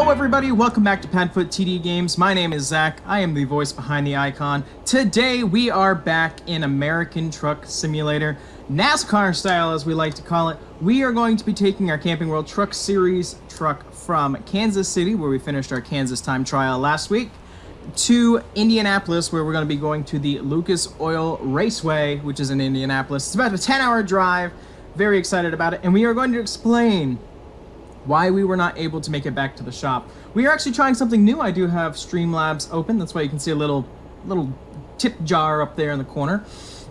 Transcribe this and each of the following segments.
Hello everybody, welcome back to PadfootTD Games. My name is Zach, I am the voice behind the icon. Today we are back in American Truck Simulator, NASCAR style as we like to call it. We are going to be taking our Camping World Truck Series truck from Kansas City, where we finished our Kansas time trial last week, to Indianapolis, where we're going to be going to the Lucas Oil Raceway, which is in Indianapolis. It's about a 10-hour drive, very excited about it, and we are going to explain why we were not able to make it back to the shop. We are actually trying something new. I do have Streamlabs open. That's why you can see a little tip jar up there in the corner.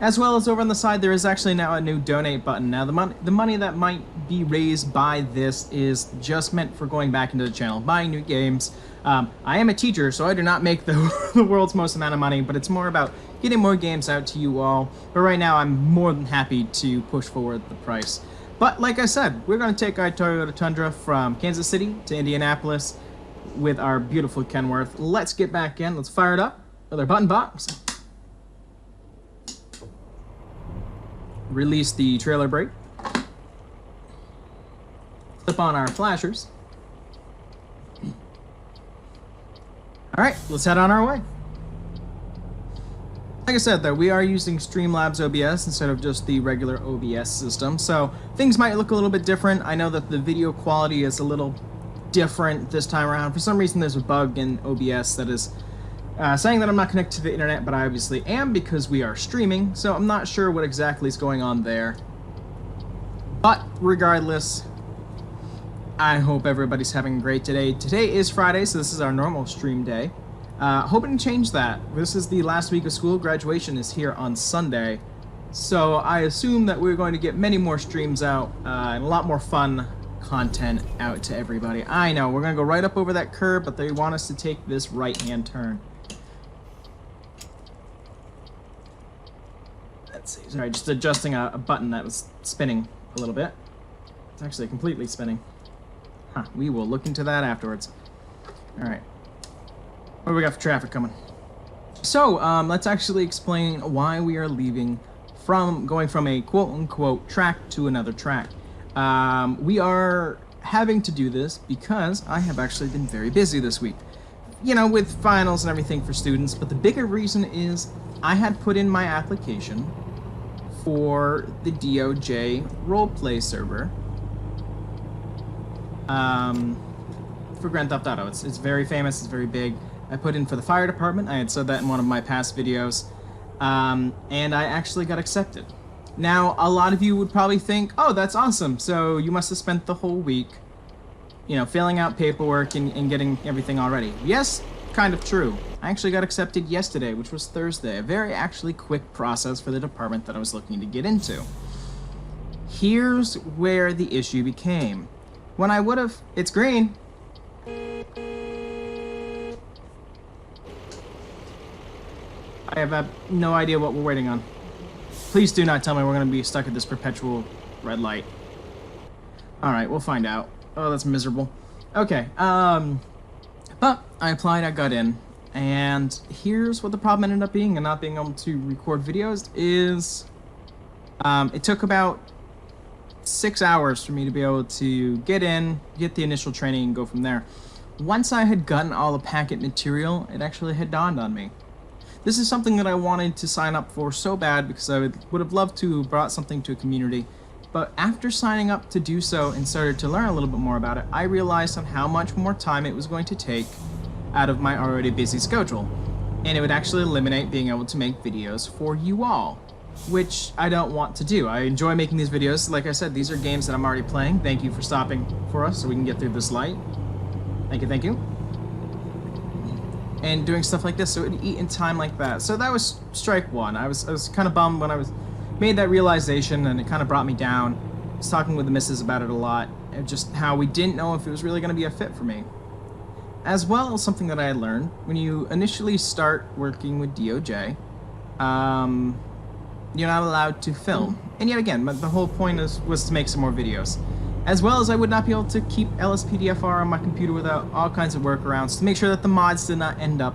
As well as over on the side, there is actually now a new donate button. Now, the money that might be raised by this is just meant for going back into the channel, buying new games. I am a teacher, so I do not make the world's most amount of money, but it's more about getting more games out to you all. But right now, I'm more than happy to push forward the price. But like I said, we're going to take our Toyota Tundra from Kansas City to Indianapolis with our beautiful Kenworth. Let's get back in. Let's fire it up with our button box. Release the trailer brake. Flip on our flashers. Alright, let's head on our way. Like I said, though, we are using Streamlabs OBS instead of just the regular OBS system, so things might look a little bit different. I know that the video quality is a little different this time around. For some reason, there's a bug in OBS that is saying that I'm not connected to the internet, but I obviously am because we are streaming, so I'm not sure what exactly is going on there. But regardless, I hope everybody's having a great day. Today is Friday, so this is our normal stream day. Hoping to change that. This is the last week of school. Graduation is here on Sunday. So I assume that we're going to get many more streams out and a lot more fun content out to everybody. I know, we're going to go right up over that curb, but they want us to take this right-hand turn. Let's see. Sorry, just adjusting a button that was spinning a little bit. It's actually completely spinning. Huh, we will look into that afterwards. Alright. What do we got for traffic coming? So, let's actually explain why we are leaving going from a quote-unquote track to another track. We are having to do this because I have actually been very busy this week. You know, with finals and everything for students, but the bigger reason is I had put in my application for the DOJ roleplay server for Grand Theft Auto. It's very famous, it's very big. I put in for the fire department. I had said that in one of my past videos, and I actually got accepted. Now, a lot of you would probably think, oh, that's awesome, so you must have spent the whole week, you know, filling out paperwork and getting everything already. Yes, kind of true. I actually got accepted yesterday, which was Thursday. A very actually quick process for the department that I was looking to get into. Here's where the issue became. When I would have... It's green. I have no idea what we're waiting on. Please do not tell me we're going to be stuck at this perpetual red light. Alright, we'll find out. Oh, that's miserable. Okay, but I applied, I got in, and here's what the problem ended up being and not being able to record videos is, it took about 6 hours for me to be able to get in, get the initial training, and go from there. Once I had gotten all the packet material, it actually had dawned on me. This is something that I wanted to sign up for so bad because I would have loved to have brought something to a community. But after signing up to do so and started to learn a little bit more about it, I realized on how much more time it was going to take out of my already busy schedule. And it would actually eliminate being able to make videos for you all, which I don't want to do. I enjoy making these videos. Like I said, these are games that I'm already playing. Thank you for stopping for us so we can get through this light. Thank you, thank you. And doing stuff like this, so it would eat in time like that. So that was strike one. I was kind of bummed when I made that realization, and it kind of brought me down. I was talking with the missus about it a lot, and just how we didn't know if it was really going to be a fit for me. As well as something that I had learned, when you initially start working with DOJ, you're not allowed to film. And yet again, the whole point was to make some more videos. As well as I would not be able to keep LSPDFR on my computer without all kinds of workarounds to make sure that the mods did not end up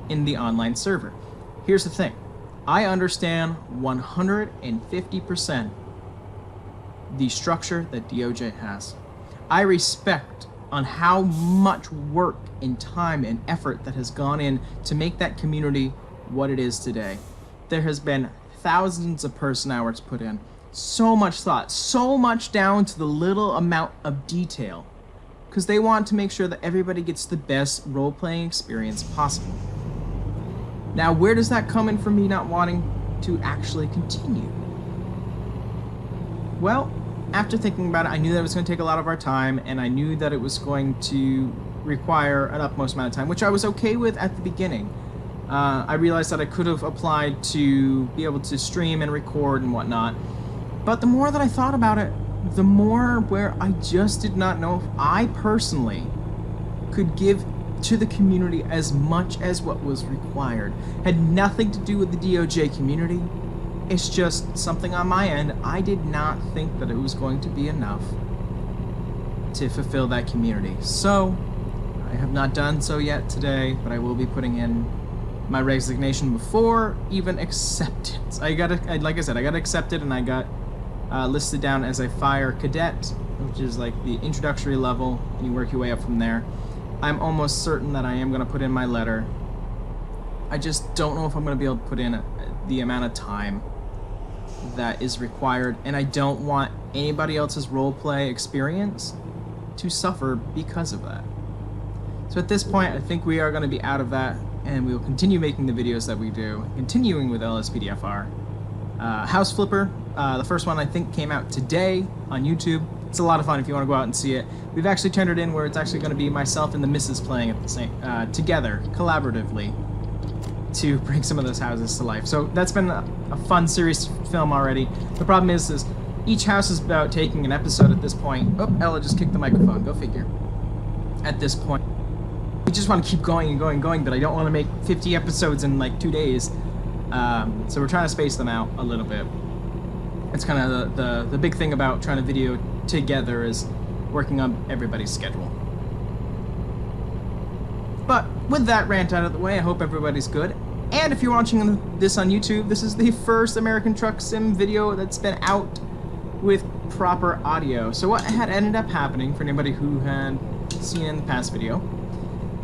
in the online server. Here's the thing. I understand 150% the structure that DOJ has. I respect on how much work and time and effort that has gone in to make that community what it is today. There has been thousands of person hours put in, so much thought, so much down to the little amount of detail, because they want to make sure that everybody gets the best role-playing experience possible. Now, where does that come in for me not wanting to actually continue? Well, after thinking about it, I knew that it was going to take a lot of our time, and I knew that it was going to require an utmost amount of time, which I was okay with at the beginning. I realized that I could have applied to be able to stream and record and whatnot, but the more that I thought about it, the more where I just did not know if I personally could give to the community as much as what was required. Had nothing to do with the DOJ community. It's just something on my end. I did not think that it was going to be enough to fulfill that community. So I have not done so yet today, but I will be putting in my resignation before even acceptance. Like I said, I got accepted, and I got listed down as a fire cadet, which is like the introductory level, and you work your way up from there. I'm almost certain that I am going to put in my letter. I just don't know if I'm going to be able to put in the amount of time that is required, and I don't want anybody else's roleplay experience to suffer because of that. So at this point, I think we are going to be out of that, and we will continue making the videos that we do, continuing with LSPDFR. House Flipper, the first one I think came out today on YouTube. It's a lot of fun if you want to go out and see it. We've actually turned it in where it's actually going to be myself and the missus playing at the same together, collaboratively, to bring some of those houses to life. So that's been a fun series to film already. The problem is each house is about taking an episode at this point. Oh, Ella just kicked the microphone. Go figure. At this point, we just want to keep going and going and going, but I don't want to make 50 episodes in like 2 days. So we're trying to space them out a little bit. It's kind of the big thing about trying to video together is working on everybody's schedule. But with that rant out of the way, I hope everybody's good. And if you're watching this on YouTube, this is the first American Truck Sim video that's been out with proper audio. So what had ended up happening, for anybody who had seen in the past video,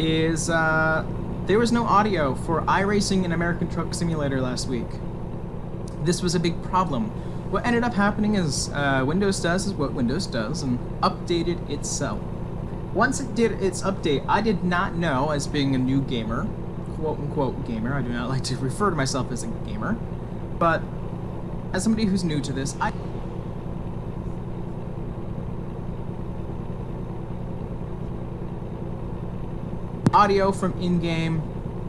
is there was no audio for iRacing and American Truck Simulator last week. This was a big problem. What ended up happening is Windows does what Windows does and updated itself. Once it did its update, I did not know, as being a new gamer, quote-unquote gamer, I do not like to refer to myself as a gamer, but as somebody who's new to this, audio from in-game,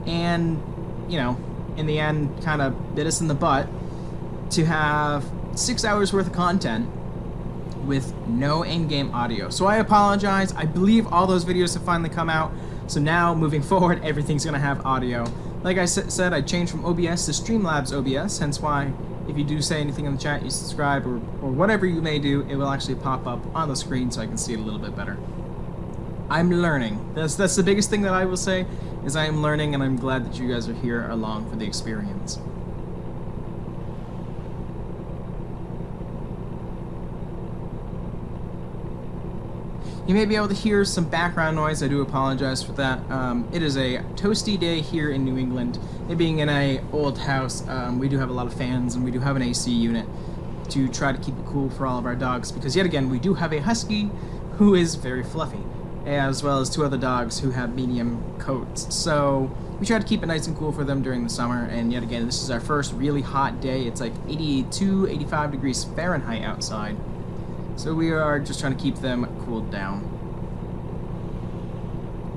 and, you know, in the end, kind of bit us in the butt to have 6 hours worth of content with no in-game audio. So I apologize. I believe all those videos have finally come out. So now, moving forward, everything's gonna have audio. Like I said, I changed from OBS to Streamlabs OBS, hence why if you do say anything in the chat, you subscribe, or whatever you may do, it will actually pop up on the screen so I can see it a little bit better. I'm learning. That's the biggest thing that I will say, is I am learning, and I'm glad that you guys are here along for the experience. You may be able to hear some background noise. I do apologize for that. It is a toasty day here in New England. It being in a old house, we do have a lot of fans, and we do have an AC unit to try to keep it cool for all of our dogs, because yet again, we do have a husky who is very fluffy, as well as 2 other dogs who have medium coats. So we try to keep it nice and cool for them during the summer, and yet again, this is our first really hot day. It's like 82, 85 degrees Fahrenheit outside. So we are just trying to keep them cooled down.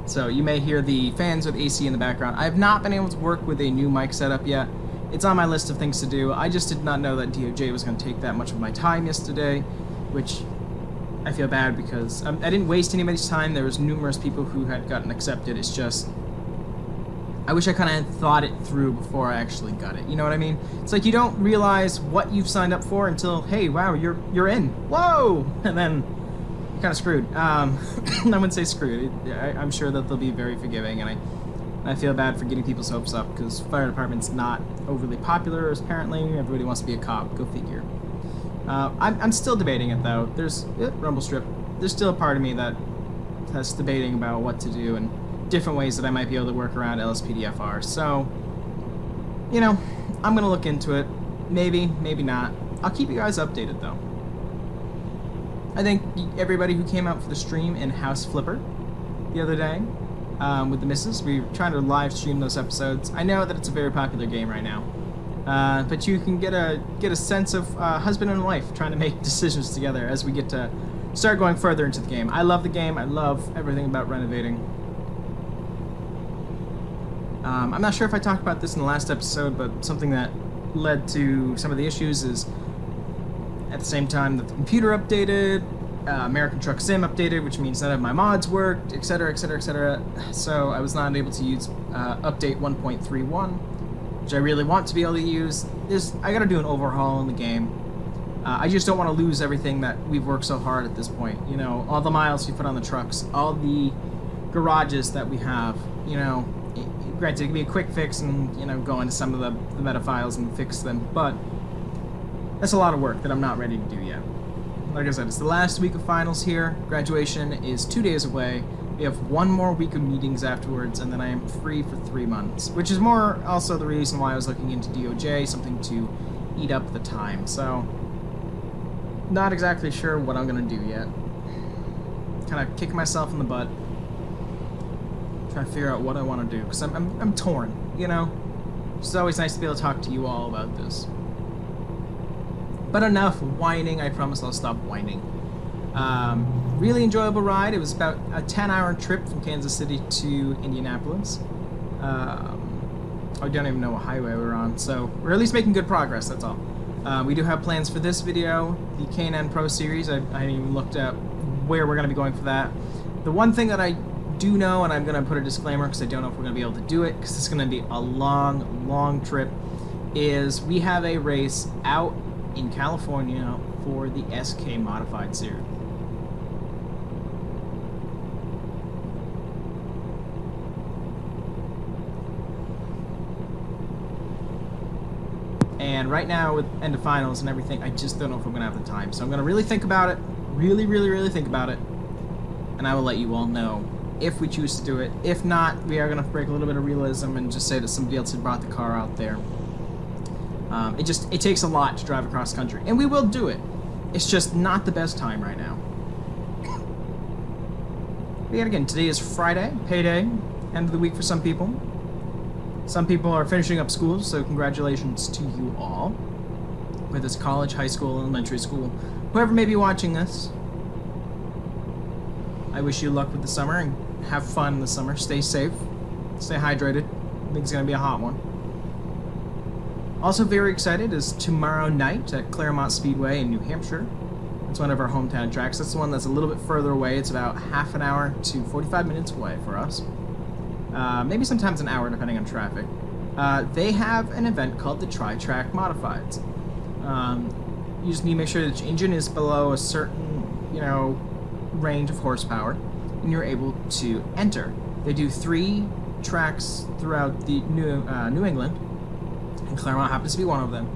So you may hear the fans with AC in the background. I have not been able to work with a new mic setup yet. It's on my list of things to do. I just did not know that DOJ was going to take that much of my time yesterday, which I feel bad because I didn't waste anybody's time. There was numerous people who had gotten accepted. It's just, I wish I kind of thought it through before I actually got it. You know what I mean? It's like you don't realize what you've signed up for until, hey, wow, you're in. Whoa! And then you're kind of screwed. I wouldn't say screwed. I'm sure that they'll be very forgiving, and I feel bad for getting people's hopes up, because fire department's not overly popular, apparently. Everybody wants to be a cop. Go figure. I'm still debating it, though. There's rumble strip. There's still a part of me that just debating about what to do and different ways that I might be able to work around LSPDFR. So, you know, I'm going to look into it. Maybe, maybe not. I'll keep you guys updated, though. I think everybody who came out for the stream in House Flipper the other day with the missus, we were trying to live stream those episodes. I know that it's a very popular game right now, but you can get a sense of husband and wife trying to make decisions together as we get to start going further into the game. I love the game. I love everything about renovating. I'm not sure if I talked about this in the last episode, but something that led to some of the issues is at the same time that the computer updated, American Truck Sim updated, which means none of my mods worked, etc, etc, etc. So I was not able to use update 1.31, which I really want to be able to use. I gotta do an overhaul in the game. I just don't want to lose everything that we've worked so hard at this point. You know, all the miles we put on the trucks, all the garages that we have, you know. Granted, it can be a quick fix and, you know, go into some of the meta files and fix them, but that's a lot of work that I'm not ready to do yet. Like I said, it's the last week of finals here. Graduation is 2 days away. We have one more week of meetings afterwards, and then I am free for 3 months, which is more also the reason why I was looking into DOJ, something to eat up the time. So, not exactly sure what I'm going to do yet. Kind of kicking myself in the butt. Trying to figure out what I want to do, because I'm torn, you know? It's always nice to be able to talk to you all about this. But enough whining. I promise I'll stop whining. Really enjoyable ride. It was about a 10-hour trip from Kansas City to Indianapolis. I don't even know what highway we're on, so we're at least making good progress, that's all. We do have plans for this video, the K&N Pro Series. I haven't even looked at where we're going to be going for that. The one thing that I do know, and I'm going to put a disclaimer because I don't know if we're going to be able to do it, because it's going to be a long, long trip, is we have a race out in California for the SK Modified Series. And right now, with end of finals and everything, I just don't know if I'm going to have the time. So I'm going to really think about it, really, really, really think about it, and I will let you all know if we choose to do it. If not, we are going to break a little bit of realism and just say that somebody else had brought the car out there. It takes a lot to drive across country, and we will do it. It's just not the best time right now. But yet again, today is Friday, payday, end of the week for some people. Some people are finishing up school, so congratulations to you all. Whether it's college, high school, elementary school, whoever may be watching this. I wish you luck with the summer and have fun in the summer. Stay safe, stay hydrated. I think it's going to be a hot one. Also very excited is tomorrow night at Claremont Speedway in New Hampshire. It's one of our hometown tracks. That's the one that's a little bit further away. It's about half an hour to 45 minutes away for us. Maybe sometimes an hour depending on traffic. They have an event called the Tri-Track Modifieds. You just need to make sure that your engine is below a certain, you know, range of horsepower, and you're able to enter. They do 3 tracks throughout the New England, and Claremont happens to be one of them.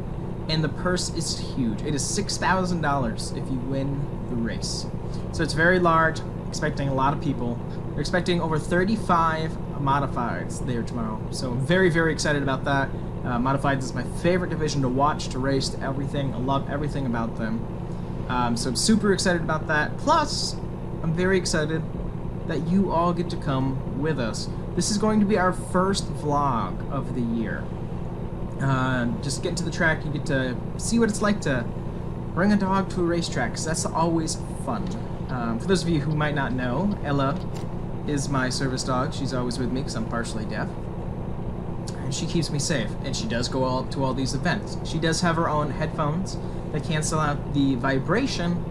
And the purse is huge. It is $6,000 if you win the race. So it's very large. Expecting a lot of people. They're expecting over 35 modifieds there tomorrow. So I'm very, very excited about that. Modifieds is my favorite division to watch, to race, to everything. I love everything about them. So I'm super excited about that. Plus, I'm very excited that you all get to come with us. This is going to be our first vlog of the year. Just get to the track, you get to see what it's like to bring a dog to a racetrack, because that's always fun. For those of you who might not know, Ella is my service dog. She's always with me because I'm partially deaf. And she keeps me safe, and she does go to all these events. She does have her own headphones that cancel out the vibration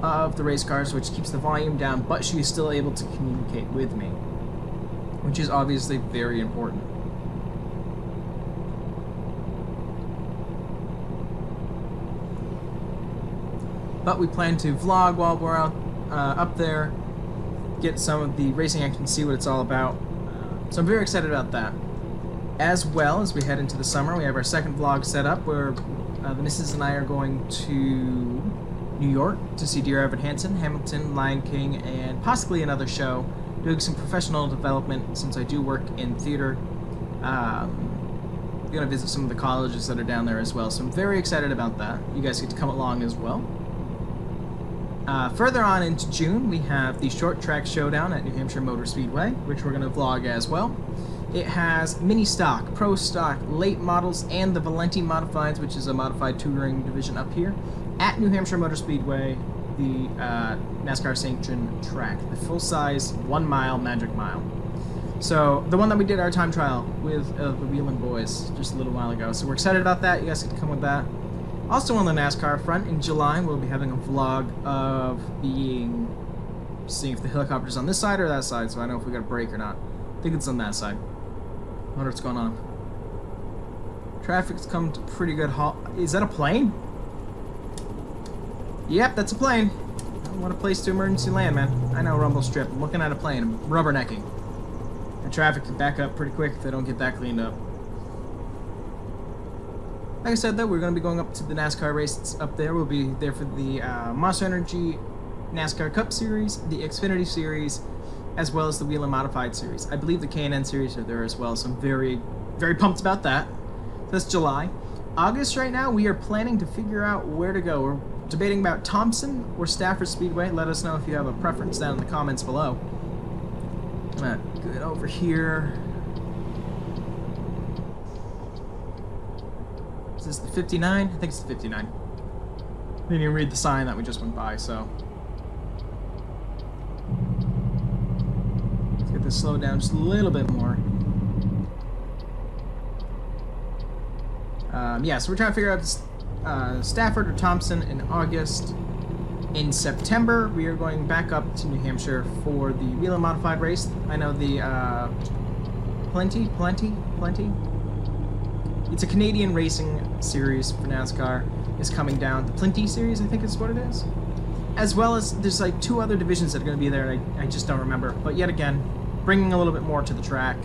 of the race cars, which keeps the volume down, but she's still able to communicate with me, which is obviously very important. But we plan to vlog while we're out, up there, get some of the racing action, see what it's all about. So I'm very excited about that. As well as we head into the summer, we have our second vlog set up where the missus and I are going to New York to see Dear Evan Hansen, Hamilton, Lion King, and possibly another show. Doing some professional development since I do work in theater. Going to visit some of the colleges that are down there as well, so I'm very excited about that. You guys get to come along as well. Further on into June, we have the Short Track Showdown at New Hampshire Motor Speedway, which we're going to vlog as well. It has mini stock, pro stock, late models, and the Valenti Modifieds, which is a modified touring division up here, at New Hampshire Motor Speedway, the NASCAR sanctioned track, the full-size 1 mile Magic Mile. So, the one that we did our time trial with the Wheelin' Boys just a little while ago. So we're excited about that. You guys get to come with that. Also on the NASCAR front, in July, we'll be having a vlog of seeing if the helicopter's on this side or that side, so I know if we got a break or not. I think it's on that side. I wonder what's going on. Traffic's come to pretty good halt. Is that a plane? Yep, that's a plane. Oh, what a place to emergency land, man. I know, Rumble Strip. I'm looking at a plane. I'm rubbernecking. The traffic could back up pretty quick if they don't get that cleaned up. Like I said, though, we're going to be going up to the NASCAR race up there. We'll be there for the Monster Energy NASCAR Cup Series, the Xfinity Series, as well as the Wheelin' Modified Series. I believe the K&N Series are there as well, so I'm very, very pumped about that. That's July. August right now, we are planning to figure out where to go. We're debating about Thompson or Stafford Speedway. Let us know if you have a preference down in the comments below. I'm going to get over here. Is this the 59? I think it's the 59. Didn't even read the sign that we just went by, so. Let's get this slowed down just a little bit more. Yeah, so we're trying to figure out Stafford or Thompson in August. In September, we are going back up to New Hampshire for the Wheelin' Modified race. I know the Plenty? It's a Canadian racing series for NASCAR is coming down. The Plenty series, I think is what it is. As well as, there's like 2 other divisions that are going to be there, and I just don't remember. But yet again, bringing a little bit more to the track.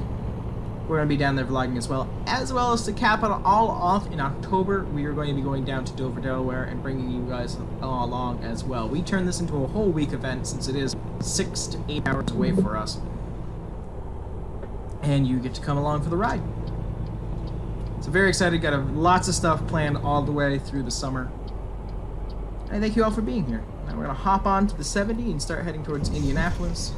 We're going to be down there vlogging as well. As well as to cap it all off in October, we are going to be going down to Dover, Delaware, and bringing you guys along as well. We turned this into a whole week event since it is 6 to 8 hours away for us. And you get to come along for the ride. So very excited, got lots of stuff planned all the way through the summer. And thank you all for being here. Now we're going to hop on to the 70 and start heading towards Indianapolis.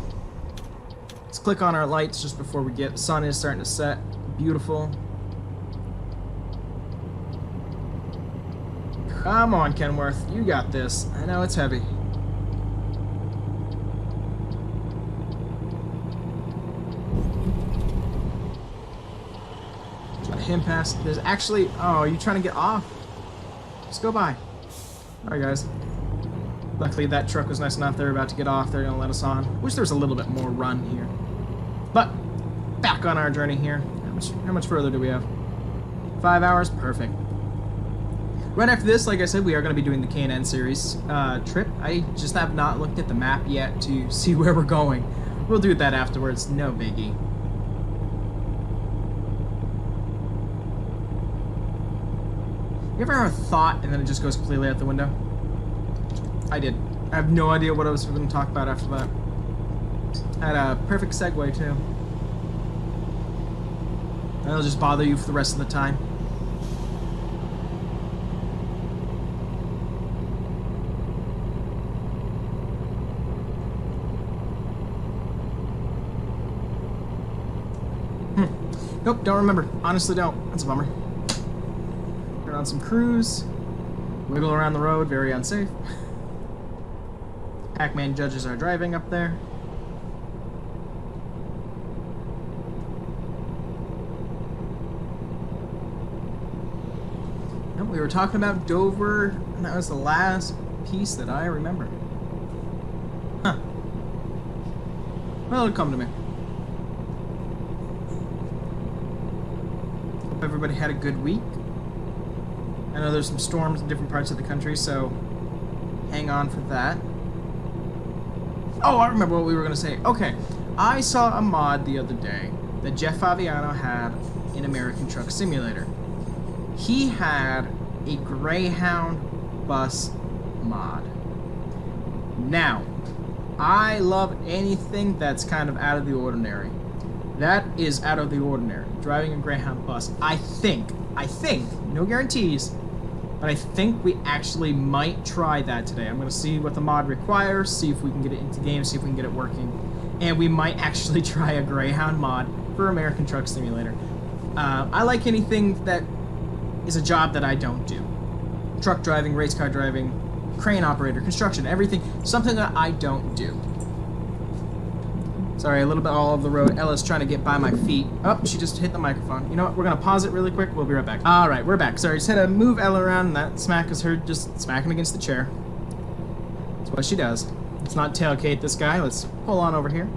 Let's click on our lights just before we get, the sun is starting to set. Beautiful. Come on, Kenworth, you got this. I know it's heavy. Let him pass. There's actually, oh, are you trying to get off? Just go by. Alright, guys. Luckily, that truck was nice enough. They're about to get off. They're going to let us on. Wish there was a little bit more run here. But, back on our journey here. How much further do we have? 5 hours? Perfect. Right after this, like I said, we are going to be doing the K&N Series trip. I just have not looked at the map yet to see where we're going. We'll do that afterwards. No biggie. You ever have a thought and then it just goes completely out the window? I did. I have no idea what I was going to talk about after that. I had a perfect segue, too. That'll just bother you for the rest of the time. Nope, don't remember. Honestly don't. That's a bummer. Turn on some cruise. Wiggle around the road, very unsafe. Pac-Man judges our driving up there. Nope, we were talking about Dover, and that was the last piece that I remember. Huh. Well, it'll come to me. Hope everybody had a good week. I know there's some storms in different parts of the country, so hang on for that. Oh, I remember what we were going to say. Okay, I saw a mod the other day that Jeff Favignano had in American Truck Simulator. He had a Greyhound bus mod. Now, I love anything that's kind of out of the ordinary. That is out of the ordinary. Driving a Greyhound bus. I think, no guarantees, but I think we actually might try that today. I'm going to see what the mod requires, see if we can get it into game, see if we can get it working. And we might actually try a Greyhound mod for American Truck Simulator. I like anything that is a job that I don't do. Truck driving, race car driving, crane operator, construction, everything, something that I don't do. Sorry, a little bit all over the road. Ella's trying to get by my feet. Oh, she just hit the microphone. You know what? We're going to pause it really quick. We'll be right back. All right, we're back. Sorry, just had to move Ella around, and that smack is her just smacking against the chair. That's what she does. Let's not tailgate this guy. Let's pull on over here.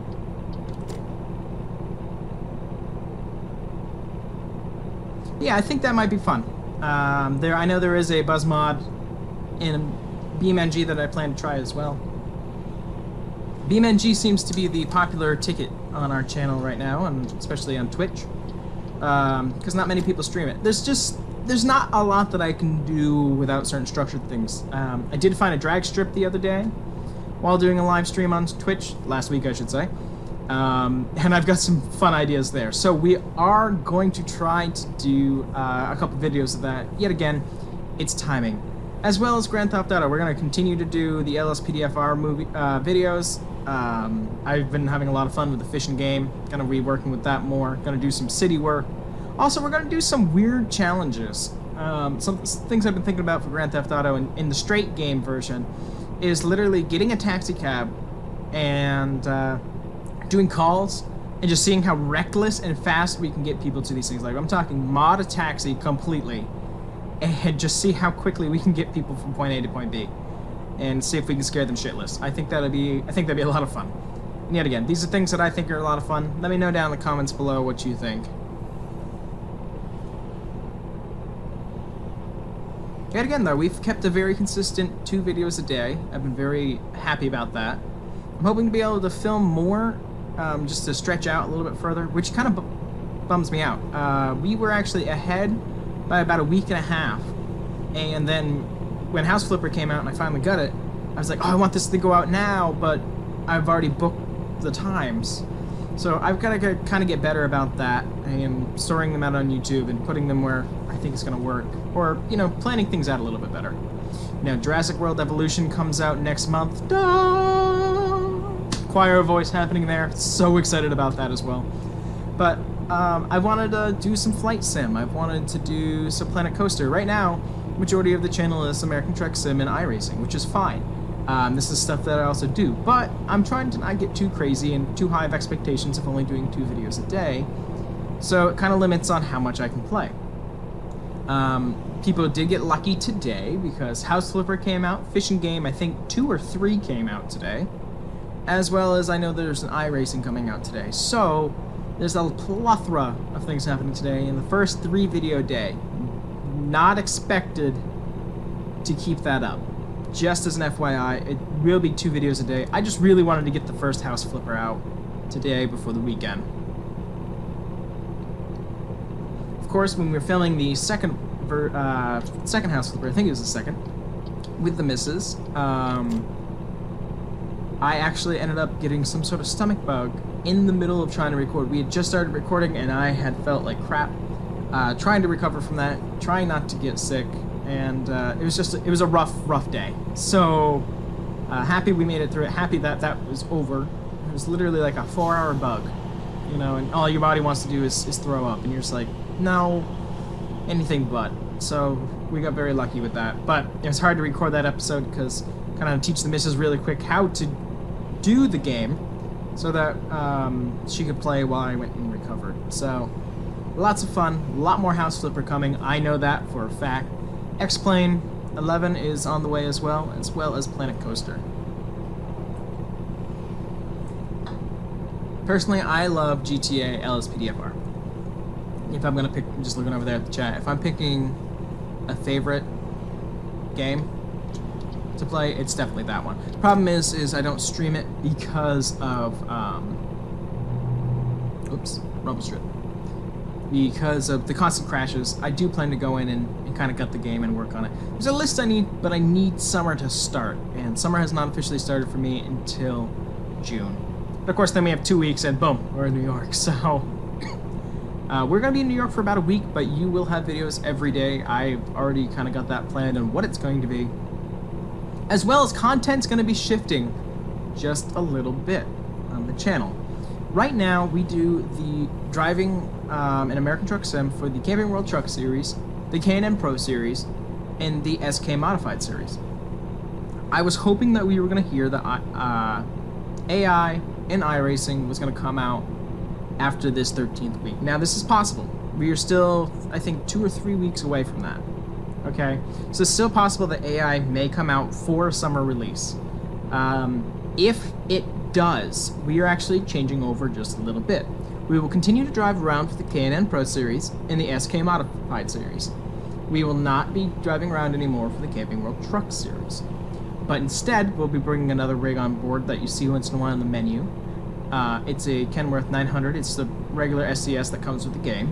Yeah, I think that might be fun. I know there is a buzz mod in BeamNG that I plan to try as well. BeamNG seems to be the popular ticket on our channel right now, and especially on Twitch, because not many people stream it. There's not a lot that I can do without certain structured things. I did find a drag strip the other day while doing a live stream on Twitch, last week I should say, and I've got some fun ideas there. So we are going to try to do a couple videos of that. Yet again, it's timing. As well as Grand Theft Auto, we're going to continue to do the LSPDFR movie videos. I've been having a lot of fun with the fishing game. Going to be working with that more. Going to do some city work. Also, we're going to do some weird challenges. Some things I've been thinking about for Grand Theft Auto in the straight game version is literally getting a taxi cab and doing calls and just seeing how reckless and fast we can get people to these things. Like, I'm talking mod a taxi completely and just see how quickly we can get people from point A to point B and see if we can scare them shitless. I think that'd be a lot of fun. And yet again, these are things that I think are a lot of fun. Let me know down in the comments below what you think. Yet again though, we've kept a very consistent 2 videos a day. I've been very happy about that. I'm hoping to be able to film more, just to stretch out a little bit further, which kind of bums me out. We were actually ahead by about a week and a half, and then when House Flipper came out and I finally got it, I was like, oh, I want this to go out now, but I've already booked the times. So I've got to kind of get better about that and storing them out on YouTube and putting them where I think it's going to work, or, you know, planning things out a little bit better. You know, Jurassic World Evolution comes out next month. Choir voice happening there. So excited about that as well. But I wanted to do some flight sim. I've wanted to do some Planet Coaster. Right now, majority of the channel is American Truck Sim and iRacing, which is fine. This is stuff that I also do, but I'm trying to not get too crazy and too high of expectations of only doing 2 videos a day, so it kind of limits on how much I can play. People did get lucky today because House Flipper came out, Fishing Game, I think 2 or 3 came out today, as well as I know there's an iRacing coming out today. So there's a plethora of things happening today in the first 3 video day. Not expected to keep that up. Just as an FYI, it will be 2 videos a day. I just really wanted to get the first House Flipper out today before the weekend. Of course, when we were filming the second House Flipper, I think it was the second, with the missus, I actually ended up getting some sort of stomach bug in the middle of trying to record. We had just started recording and I had felt like crap. Trying to recover from that, trying not to get sick, and it was a rough day. So happy we made it through it, happy that that was over. It was literally like a 4-hour bug, you know, and all your body wants to do is throw up, and you're just like, no, anything but. So we got very lucky with that, but it was hard to record that episode because kind of teach the missus really quick how to do the game so that she could play while I went and recovered. So lots of fun, a lot more House Flipper coming, I know that for a fact. X-Plane 11 is on the way as well as Planet Coaster. Personally, I love GTA LSPDFR. If I'm gonna pick, I'm just looking over there at the chat, if I'm picking a favorite game to play, it's definitely that one. The problem is I don't stream it because of, oops, rumble strip. Because of the constant crashes. I do plan to go in and and kind of gut the game and work on it. There's a list I need, but I need summer to start, and summer has not officially started for me until June. But of course, then we have 2 weeks, and boom, we're in New York. So we're gonna be in New York for about a week, but you will have videos every day. I've already kind of got that planned and what it's going to be, as well as content's going to be shifting just a little bit on the channel. Right now, we do the driving in American Truck Sim for the Camping World Truck Series, the K&N Pro Series, and the SK Modified Series. I was hoping that we were going to hear that AI in iRacing was going to come out after this 13th week. Now, this is possible. We are still, I think, 2 or 3 weeks away from that. Okay? So it's still possible that AI may come out for a summer release. If it does, we are actually changing over just a little bit. We will continue to drive around for the K&N Pro Series and the SK Modified Series. We will not be driving around anymore for the Camping World Truck Series. But instead, we'll be bringing another rig on board that you see once in a while in the menu. It's a Kenworth 900. It's the regular SCS that comes with the game.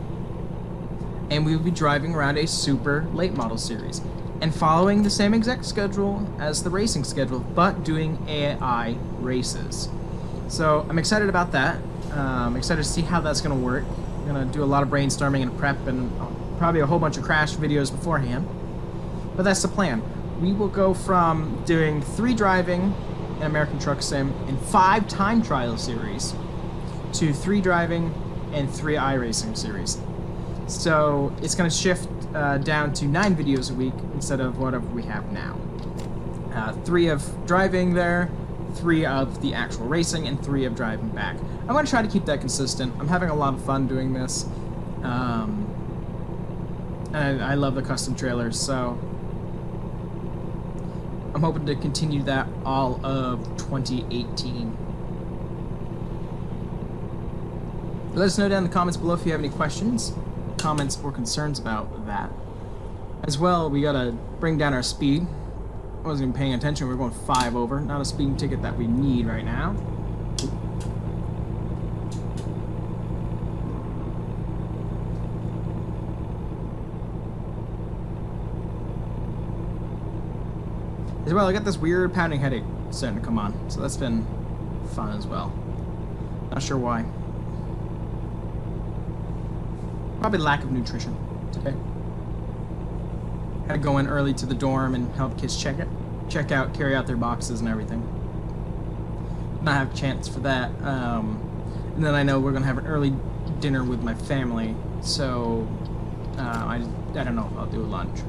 And we will be driving around a super late model series and following the same exact schedule as the racing schedule, but doing AI races. So I'm excited about that. I'm excited to see how that's going to work. I'm going to do a lot of brainstorming and prep and probably a whole bunch of crash videos beforehand. But that's the plan. We will go from doing 3 driving in American Truck Sim and 5 time trial series to 3 driving and 3 iRacing series. So it's going to shift down to 9 videos a week instead of whatever we have now. 3 of driving there, 3 of the actual racing, and 3 of driving back. I'm going to try to keep that consistent. I'm having a lot of fun doing this. And I love the custom trailers, so I'm hoping to continue that all of 2018. Let us know down in the comments below if you have any questions, comments, or concerns about that. As well, we gotta bring down our speed. I wasn't even paying attention. We're going 5 over. Not a speeding ticket that we need right now. As well, I got this weird pounding headache starting to come on, so that's been fun as well. Not sure why. Probably lack of nutrition today. Had to go in early to the dorm and help kids check out, carry out their boxes and everything. Not have a chance for that. And then I know we're gonna have an early dinner with my family, so I don't know if I'll do a lunch.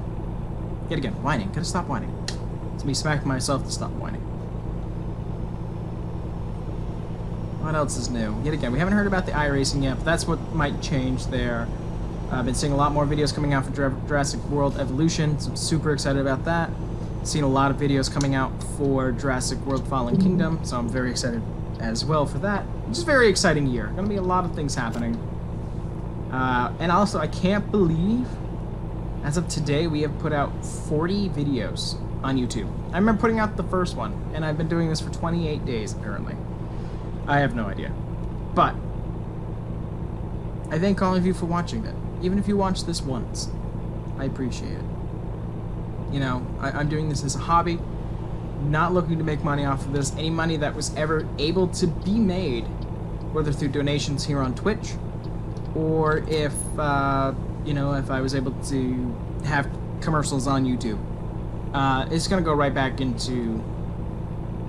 Yet again, whining. Gotta stop whining. It's me smacking myself to stop whining. What else is new? Yet again, we haven't heard about the iRacing yet, but that's what might change there. I've been seeing a lot more videos coming out for Jurassic World Evolution, so I'm super excited about that. Seen a lot of videos coming out for Jurassic World Fallen Kingdom, so I'm very excited as well for that. It's just a very exciting year. Gonna be a lot of things happening. And also, I can't believe, as of today, we have put out 40 videos on YouTube. I remember putting out the first one, and I've been doing this for 28 days, apparently. I have no idea. But I thank all of you for watching it. Even if you watch this once, I appreciate it. You know, I'm doing this as a hobby, not looking to make money off of this. Any money that was ever able to be made, whether through donations here on Twitch, or if, you know, if I was able to have commercials on YouTube, it's gonna go right back into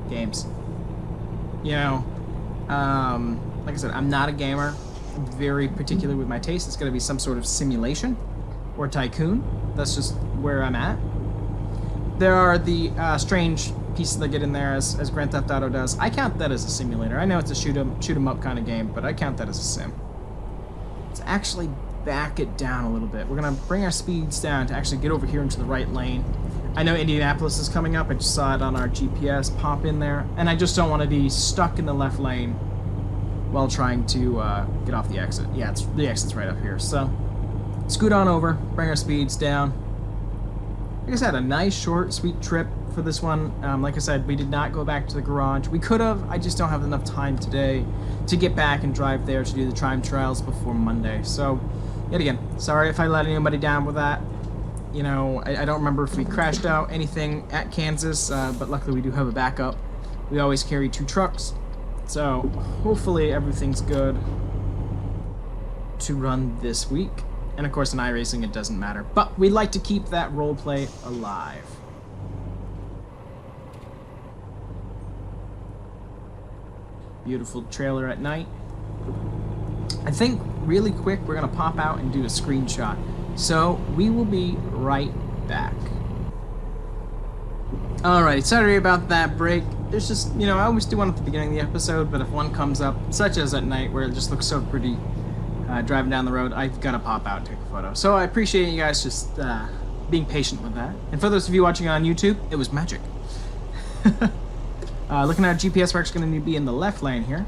games. You know, like I said, I'm not a gamer. I'm very particular with my taste. It's gonna be some sort of simulation or tycoon. That's just where I'm at. There are the strange pieces that get in there as Grand Theft Auto does. I count that as a simulator. I know it's a shoot 'em up kind of game, but I count that as a sim. Let's actually back it down a little bit. We're gonna bring our speeds down to actually get over here into the right lane. I know Indianapolis is coming up. I just saw it on our GPS pop in there, and I just don't want to be stuck in the left lane while trying to get off the exit. Yeah, the exit's right up here. So scoot on over, bring our speeds down. Like I said, a nice, short, sweet trip for this one. Like I said, we did not go back to the garage. We could have. I just don't have enough time today to get back and drive there to do the time trials before Monday. So, yet again, sorry if I let anybody down with that. You know, I don't remember if we crashed out anything at Kansas, but luckily we do have a backup. We always carry 2 trucks, so hopefully everything's good to run this week. And of course in iRacing it doesn't matter, but we'd like to keep that role play alive. Beautiful trailer at night. I think really quick we're gonna pop out and do a screenshot, so we will be right back. Alright, sorry about that break. There's just, you know, I always do one at the beginning of the episode, but if one comes up, such as at night where it just looks so pretty driving down the road, I've got to pop out and take a photo. So I appreciate you guys just being patient with that. And for those of you watching on YouTube, it was magic. Looking at our GPS, we're actually going to be in the left lane here.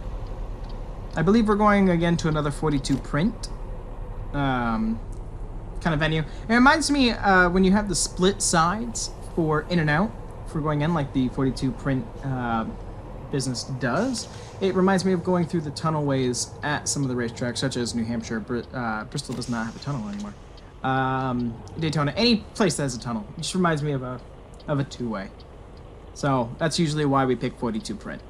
I believe we're going again to another 42 print kind of venue. It reminds me when you have the split sides for in and out, if we're going in like the 42 print business does. It reminds me of going through the tunnelways at some of the racetracks, such as New Hampshire. Bristol does not have a tunnel anymore. Daytona, any place that has a tunnel. It just reminds me of a two-way. So that's usually why we pick 42 print.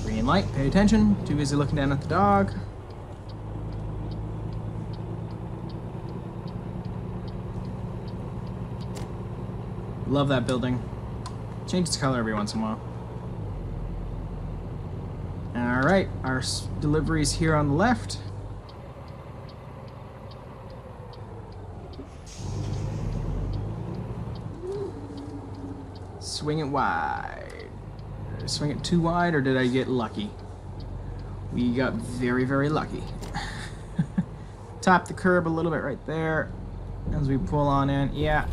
Green light, pay attention. Too busy looking down at the dog. Love that building. Change its color every once in a while. Alright, our delivery's here on the left. Swing it wide. Did I swing it too wide or did I get lucky? We got very, very lucky. Tap the curb a little bit right there as we pull on in. Yeah.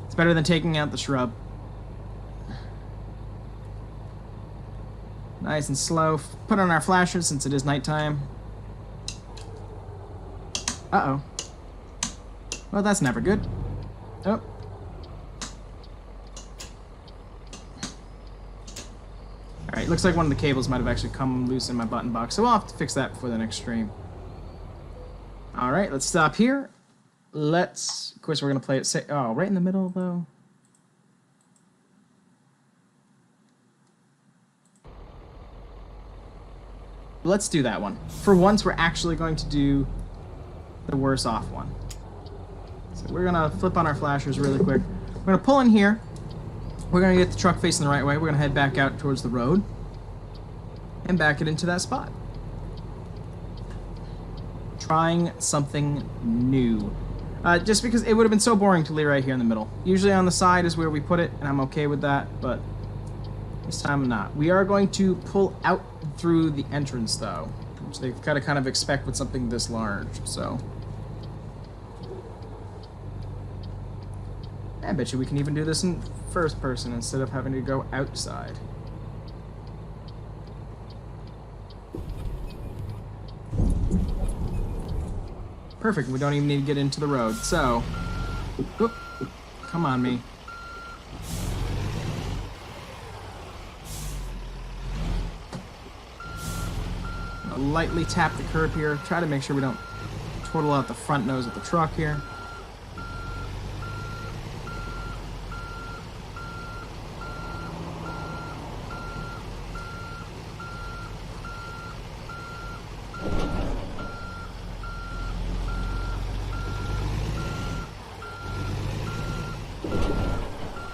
It's better than taking out the shrub. Nice and slow. Put on our flashers since it is nighttime. Uh-oh. Well, that's never good. Oh. Alright, looks like one of the cables might have actually come loose in my button box, so we'll have to fix that before the next stream. Alright, let's stop here. Of course we're going to play it, right in the middle though. Let's do that one. For once we're actually going to do the worse off one. So we're going to flip on our flashers really quick. We're going to pull in here. We're going to get the truck facing the right way. We're going to head back out towards the road and back it into that spot. Trying something new. Just because it would have been so boring to lay right here in the middle. Usually on the side is where we put it, and I'm okay with that, but this time I'm not. We are going to pull out through the entrance, though, which they've got to kind of expect with something this large, so. I bet you we can even do this in first person instead of having to go outside. Perfect, we don't even need to get into the road, so... Oop, come on, me. I'll lightly tap the curb here, try to make sure we don't total out the front nose of the truck here.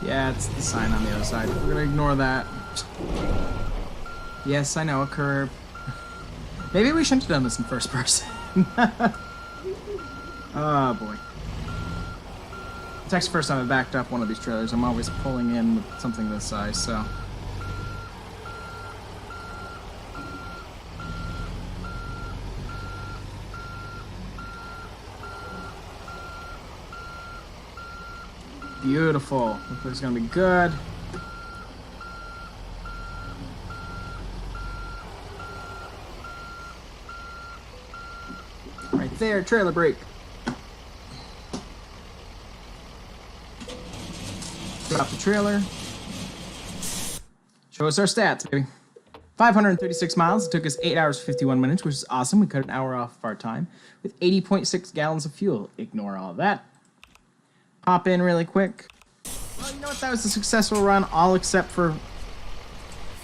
Yeah, it's the sign on the other side. We're gonna ignore that. Yes, I know, a curb. Maybe we shouldn't have done this in first person. Oh boy. It's actually the first time I backed up one of these trailers. I'm always pulling in with something this size, so. Beautiful. Looks like it's gonna be good. Right there, trailer brake. Drop the trailer. Show us our stats, baby. 536 miles. It took us 8 hours 51 minutes, which is awesome. We cut an hour off of our time with 80.6 gallons of fuel. Ignore all of that. Pop in really quick. Well, you know what? That was a successful run, all except for...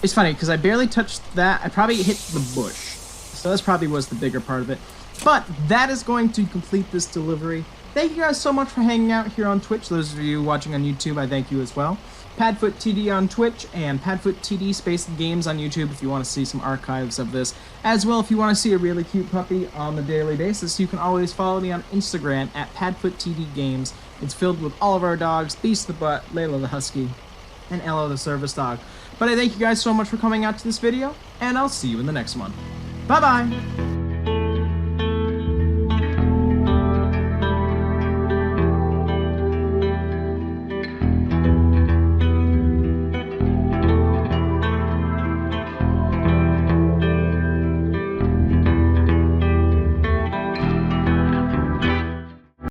It's funny, because I barely touched that. I probably hit the bush. So this probably was the bigger part of it. But that is going to complete this delivery. Thank you guys so much for hanging out here on Twitch. Those of you watching on YouTube, I thank you as well. PadfootTD on Twitch and PadfootTD Space Games on YouTube if you want to see some archives of this. As well, if you want to see a really cute puppy on the daily basis, you can always follow me on Instagram at PadfootTD Games. It's filled with all of our dogs, Beast the Butt, Layla the Husky, and Ella the Service Dog. But I thank you guys so much for coming out to this video, and I'll see you in the next one. Bye-bye!